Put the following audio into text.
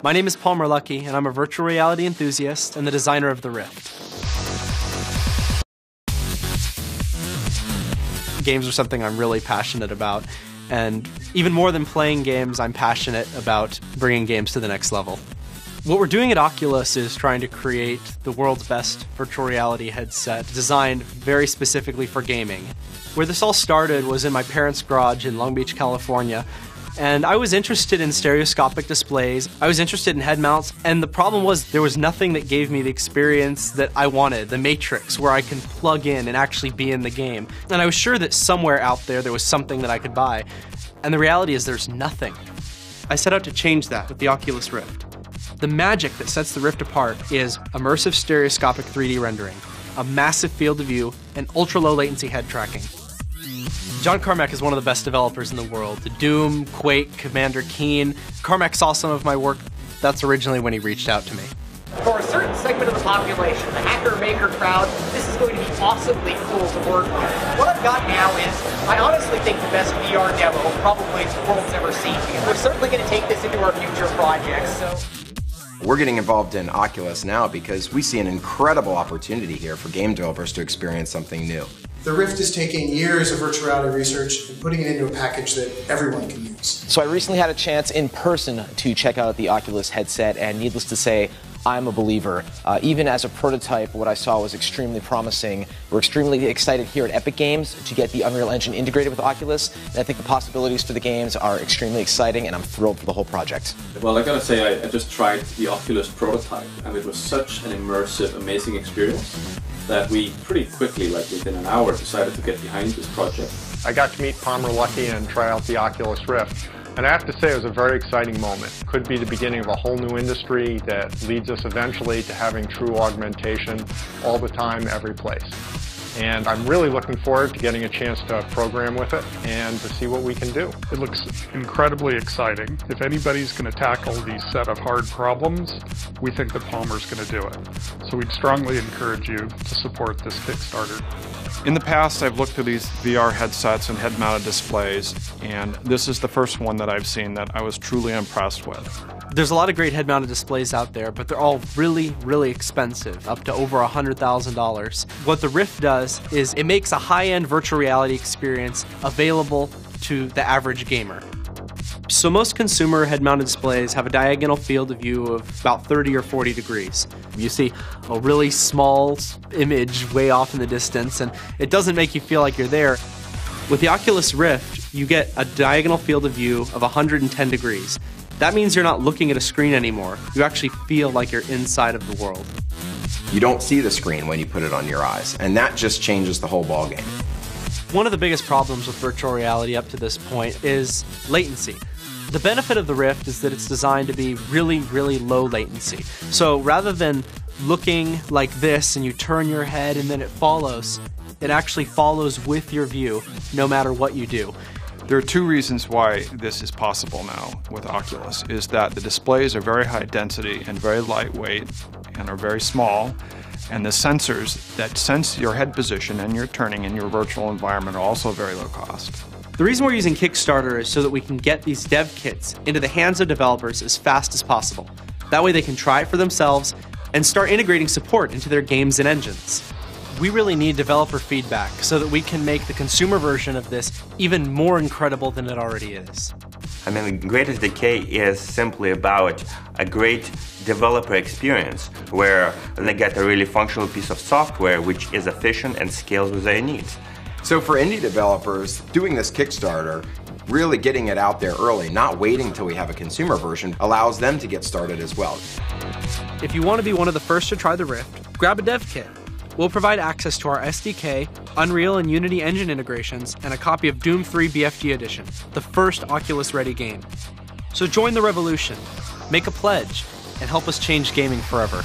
My name is Palmer Luckey, and I'm a virtual reality enthusiast and the designer of the Rift. Games are something I'm really passionate about, and even more than playing games, I'm passionate about bringing games to the next level. What we're doing at Oculus is trying to create the world's best virtual reality headset designed very specifically for gaming. Where this all started was in my parents' garage in Long Beach, California, and I was interested in stereoscopic displays, I was interested in head mounts, and the problem was there was nothing that gave me the experience that I wanted, the Matrix, where I can plug in and actually be in the game. And I was sure that somewhere out there was something that I could buy, and the reality is there's nothing. I set out to change that with the Oculus Rift. The magic that sets the Rift apart is immersive stereoscopic 3D rendering, a massive field of view, and ultra-low latency head tracking. John Carmack is one of the best developers in the world. The Doom, Quake, Commander Keen. Carmack saw some of my work. That's originally when he reached out to me. For a certain segment of the population, the hacker-maker crowd, this is going to be awesomely cool to work with. What I've got now is, I honestly think the best VR demo probably the world's ever seen, because we're certainly going to take this into our future projects. We're getting involved in Oculus now because we see an incredible opportunity here for game developers to experience something new. The Rift is taking years of virtual reality research and putting it into a package that everyone can use. So I recently had a chance in person to check out the Oculus headset, and needless to say, I'm a believer. Even as a prototype, what I saw was extremely promising. We're extremely excited here at Epic Games to get the Unreal Engine integrated with Oculus, and I think the possibilities for the games are extremely exciting, and I'm thrilled for the whole project. Well, I gotta say, I just tried the Oculus prototype, and it was such an immersive, amazing experience that we pretty quickly, like within an hour, decided to get behind this project. I got to meet Palmer Luckey and try out the Oculus Rift. And I have to say it was a very exciting moment. Could be the beginning of a whole new industry that leads us eventually to having true augmentation all the time, every place. And I'm really looking forward to getting a chance to program with it and to see what we can do. It looks incredibly exciting. If anybody's going to tackle these set of hard problems, we think that Palmer's going to do it. So we'd strongly encourage you to support this Kickstarter. In the past, I've looked through these VR headsets and head-mounted displays, and this is the first one that I've seen that I was truly impressed with. There's a lot of great head-mounted displays out there, but they're all really, really expensive, up to over $100,000. What the Rift does is it makes a high-end virtual reality experience available to the average gamer. So most consumer head-mounted displays have a diagonal field of view of about 30 or 40 degrees. You see a really small image way off in the distance, and it doesn't make you feel like you're there. With the Oculus Rift, you get a diagonal field of view of 110 degrees. That means you're not looking at a screen anymore. You actually feel like you're inside of the world. You don't see the screen when you put it on your eyes, and that just changes the whole ballgame. One of the biggest problems with virtual reality up to this point is latency. The benefit of the Rift is that it's designed to be really, really low latency. So rather than looking like this and you turn your head and then it follows, it actually follows with your view no matter what you do. There are two reasons why this is possible now with Oculus, is that the displays are very high density and very lightweight and are very small, and the sensors that sense your head position and your turning in your virtual environment are also very low cost. The reason we're using Kickstarter is so that we can get these dev kits into the hands of developers as fast as possible. That way they can try it for themselves and start integrating support into their games and engines. We really need developer feedback so that we can make the consumer version of this even more incredible than it already is. I mean, Greatest Decay is simply about a great developer experience where they get a really functional piece of software which is efficient and scales with their needs. So for indie developers, doing this Kickstarter, really getting it out there early, not waiting until we have a consumer version, allows them to get started as well. If you want to be one of the first to try the Rift, grab a dev kit. We'll provide access to our SDK, Unreal and Unity engine integrations, and a copy of Doom 3 BFG Edition, the first Oculus-ready game. So join the revolution, make a pledge, and help us change gaming forever.